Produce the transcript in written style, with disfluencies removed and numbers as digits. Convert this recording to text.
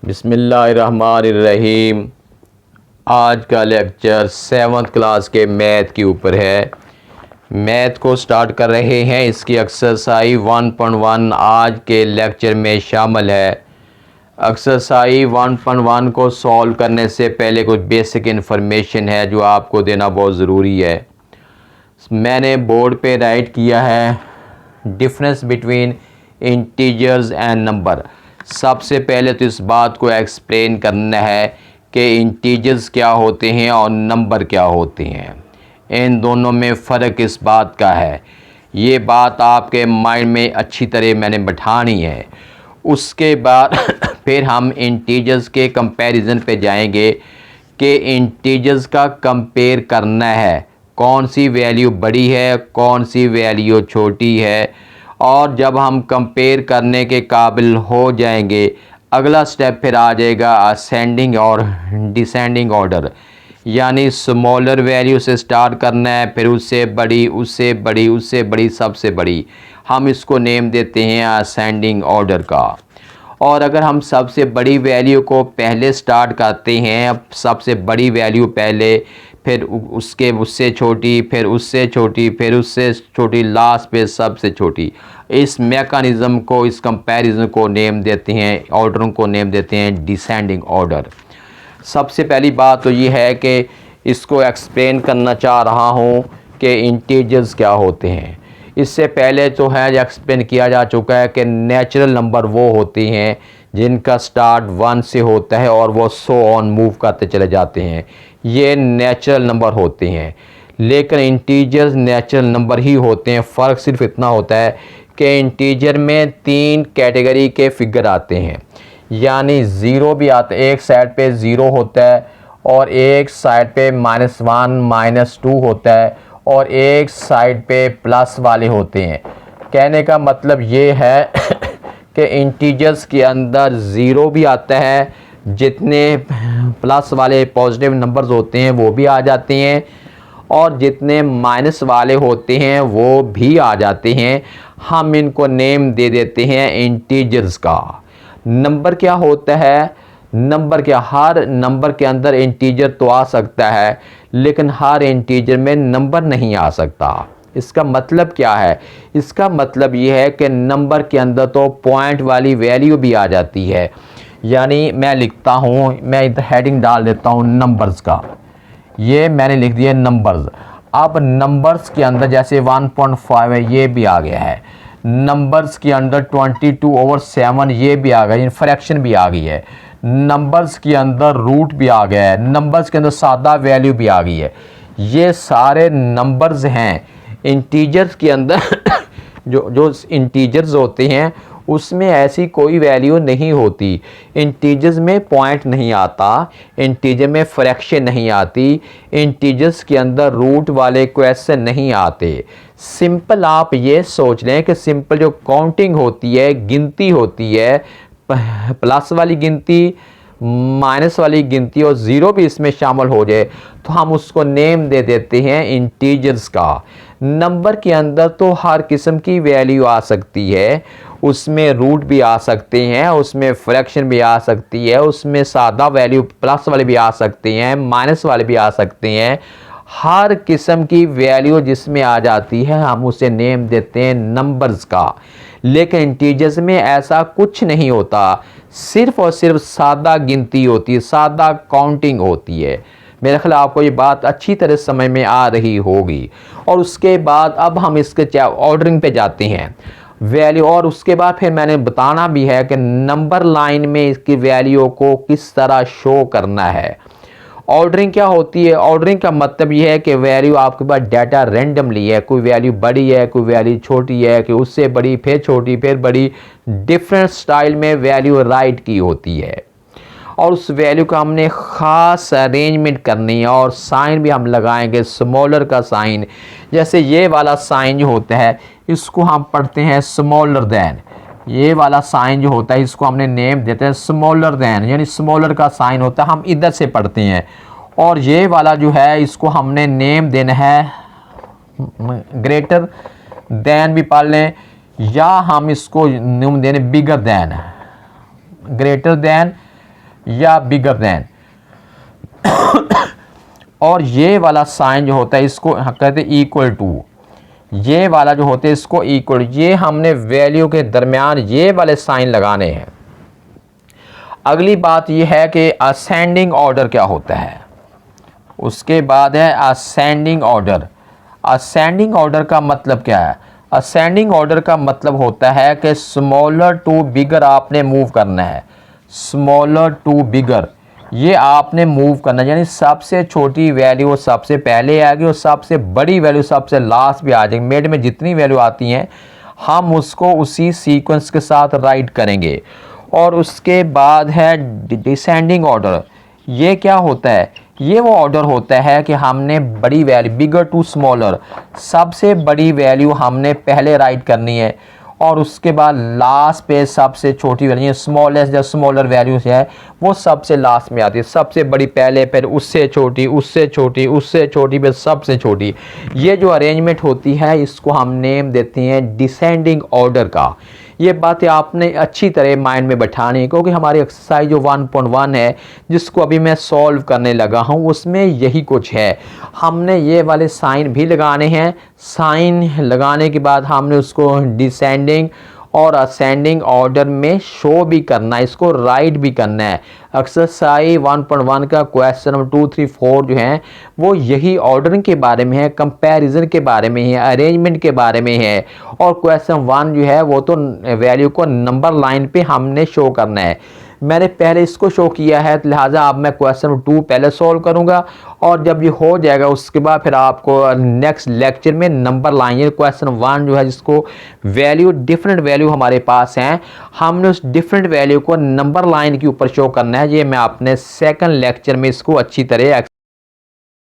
बिस्मिल्लाहिर्रहमानिर्रहीम। आज का लेक्चर 7th क्लास के मैथ के ऊपर है। मैथ को स्टार्ट कर रहे हैं। इसकी एक्सरसाइज 1.1 आज के लेक्चर में शामिल है। एक्सरसाइज 1.1 को सॉल्व करने से पहले कुछ बेसिक इन्फॉर्मेशन है जो आपको देना बहुत ज़रूरी है। मैंने बोर्ड पे राइट किया है difference between integers and number. सबसे पहले तो इस बात को एक्सप्लेन करना है कि इंटीजर्स क्या होते हैं और नंबर क्या होते हैं, इन दोनों में फ़र्क इस बात का है। ये बात आपके माइंड में अच्छी तरह मैंने बैठानी है। उसके बाद फिर हम इंटीजर्स के कंपैरिजन पे जाएंगे कि इंटीजर्स का कंपेयर करना है, कौन सी वैल्यू बड़ी है कौन सी वैल्यू छोटी है। और जब हम कंपेयर करने के काबिल हो जाएंगे, अगला स्टेप फिर आ जाएगा असेंडिंग और डिसेंडिंग ऑर्डर, यानी स्मॉलर वैल्यू से स्टार्ट करना है, फिर उससे बड़ी उससे बड़ी उससे बड़ी सबसे बड़ी। हम इसको नेम देते हैं असेंडिंग ऑर्डर का। और अगर हम सबसे बड़ी वैल्यू को पहले स्टार्ट करते हैं, सबसे बड़ी वैल्यू पहले, फिर उससे छोटी, फिर उससे छोटी, फिर उससे छोटी, लास्ट पे सबसे छोटी, इस मैकेनिज़्म को, इस कंपैरिजन को नेम देते हैं, ऑर्डरों को नेम देते हैं डिसेंडिंग ऑर्डर। सबसे पहली बात तो ये है कि इसको एक्सप्लेन करना चाह रहा हूँ कि इंटीजर्स क्या होते हैं। इससे पहले तो है एक्सप्लेन किया जा चुका है कि नेचुरल नंबर वो होती हैं जिनका स्टार्ट 1 से होता है और वो सो ऑन मूव करते चले जाते हैं, ये नेचुरल नंबर होते हैं। लेकिन इंटीजर्स नेचुरल नंबर ही होते हैं। फ़र्क सिर्फ इतना होता है कि इंटीजर में 3 कैटेगरी के फिगर आते हैं, यानी ज़ीरो भी आता है, एक साइड पे ज़ीरो होता है और एक साइड पे -1 -2 होता है और एक साइड पे प्लस वाले होते हैं। कहने का मतलब ये है कि इंटीजर्स के अंदर ज़ीरो भी आता है, जितने प्लस वाले पॉजिटिव नंबर्स होते हैं वो भी आ जाते हैं और जितने माइनस वाले होते हैं वो भी आ जाते हैं। हम इनको नेम दे देते हैं इंटीजर्स का। नंबर क्या होता है? नंबर क्या, हर नंबर के अंदर इंटीजर तो आ सकता है लेकिन हर इंटीजर में नंबर नहीं आ सकता। इसका मतलब क्या है? इसका मतलब ये है कि नंबर के अंदर तो पॉइंट वाली वैल्यू भी आ जाती है। यानी मैं लिखता हूँ, मैं इधर हेडिंग डाल देता हूँ नंबर्स का, ये मैंने लिख दिया नंबर्स। अब नंबर्स के अंदर जैसे 1.5 है ये भी आ गया है, नंबर्स के अंदर 22/7 ये भी आ गया, फ्रैक्शन भी आ गई है, नंबर्स के अंदर रूट भी आ गया है, नंबर्स के अंदर सादा वैल्यू भी आ गई है। ये सारे नंबर्स हैं। इंटीजर्स के अंदर जो इंटीजर्स होते हैं उसमें ऐसी कोई वैल्यू नहीं होती। इंटीजर्स में पॉइंट नहीं आता, इंटीजर में फ्रैक्शन नहीं आती, इंटीजर्स के अंदर रूट वाले क्वेश्चन नहीं आते। सिंपल आप ये सोच लें कि सिंपल जो काउंटिंग होती है, गिनती होती है, प्लस वाली गिनती, माइनस वाली गिनती और ज़ीरो भी इसमें शामिल हो जाए तो हम उसको नेम दे देते हैं इंटीजर्स का। नंबर के अंदर तो हर किस्म की वैल्यू आ सकती है, उसमें रूट भी आ सकते हैं, उसमें फ्रैक्शन भी आ सकती है, उसमें सादा वैल्यू प्लस वाले भी आ सकते हैं, माइनस वाले भी आ सकते हैं। हर किस्म की वैल्यू जिसमें आ जाती है हम उसे नेम देते हैं नंबर्स का। लेकिन इंटीजर्स में ऐसा कुछ नहीं होता, सिर्फ और सिर्फ सादा गिनती होती है, सादा काउंटिंग होती है। मेरे ख्याल आपको ये बात अच्छी तरह समझ में आ रही होगी। और उसके बाद अब हम इसके ऑर्डरिंग पे जाते हैं वैल्यू, और उसके बाद फिर मैंने बताना भी है कि नंबर लाइन में इसकी वैल्यू को किस तरह शो करना है। ऑर्डरिंग क्या होती है? ऑर्डरिंग का मतलब ये है कि वैल्यू आपके पास डाटा रैंडमली है, कोई वैल्यू बड़ी है, कोई वैल्यू छोटी है, कि उससे बड़ी फिर छोटी फिर बड़ी, डिफरेंट स्टाइल में वैल्यू राइट की होती है। और उस वैल्यू का हमने ख़ास अरेंजमेंट करनी है और साइन भी हम लगाएंगे, स्मॉलर का साइन। जैसे ये वाला साइन जो होता है इसको हम पढ़ते हैं स्मॉलर दैन, ये वाला साइन जो होता है इसको हमने नेम देते हैं स्मॉलर दैन, यानी स्मॉलर का साइन होता है, हम इधर से पढ़ते हैं। और ये वाला जो है इसको हमने नेम देना है ग्रेटर दैन भी पढ़ लें, या हम इसको नेम देने बिगर दैन, ग्रेटर दैन या बिगर दैन। और ये वाला साइन जो होता है इसको कहते हैं इक्वल टू। ये वाला जो होते हैं इसको इक्वल, ये हमने वैल्यू के दरमियान ये वाले साइन लगाने हैं। अगली बात ये है कि असेंडिंग ऑर्डर क्या होता है। उसके बाद है असेंडिंग ऑर्डर। असेंडिंग ऑर्डर का मतलब क्या है? असेंडिंग ऑर्डर का मतलब होता है कि स्मॉलर टू बिगर आपने मूव करना है। स्मॉलर टू बिगर ये आपने मूव करना है, यानी सबसे छोटी वैल्यू सबसे पहले आएगी और सबसे बड़ी वैल्यू सबसे लास्ट भी आ जाएगी। मेड में जितनी वैल्यू आती हैं हम उसको उसी सीक्वेंस के साथ राइट करेंगे। और उसके बाद है डिसेंडिंग ऑर्डर। ये क्या होता है? ये वो ऑर्डर होता है कि हमने बड़ी वैल्यू बिगर टू स्मॉलर, सबसे बड़ी वैल्यू हमने पहले राइट करनी है और उसके बाद लास्ट पे सबसे छोटी वैल्यू स्मॉलेस्ट या स्मॉलर वैल्यूज है वो सबसे लास्ट में आती है। सबसे बड़ी पहले, फिर उससे छोटी, उससे छोटी, उससे छोटी, फिर सबसे छोटी। ये जो अरेंजमेंट होती है इसको हम नेम देते हैं डिसेंडिंग ऑर्डर का। ये बातें आपने अच्छी तरह माइंड में बैठानी है क्योंकि हमारी एक्सरसाइज जो 1.1 है जिसको अभी मैं सॉल्व करने लगा हूँ उसमें यही कुछ है। हमने ये वाले साइन भी लगाने हैं। साइन लगाने के बाद हमने उसको डिसेंडिंग और असेंडिंग ऑर्डर में शो भी करना है, इसको राइट भी करना है। एक्सरसाइज 1.1 का क्वेश्चन नंबर 2, 3, 4 जो हैं वो यही ऑर्डरिंग के बारे में है, कंपैरिजन के बारे में है, अरेंजमेंट के बारे में है। और क्वेश्चन 1 जो है वो तो वैल्यू को नंबर लाइन पे हमने शो करना है। मैंने पहले इसको शो किया है तो लिहाजा अब मैं क्वेश्चन नंबर 2 पहले सॉल्व करूंगा और जब ये हो जाएगा उसके बाद फिर आपको नेक्स्ट लेक्चर में नंबर लाइन क्वेश्चन 1 जो है जिसको वैल्यू डिफरेंट वैल्यू हमारे पास हैं हमने उस डिफरेंट वैल्यू को नंबर लाइन के ऊपर शो करना है। ये मैं अपने सेकंड लेक्चर में इसको अच्छी तरह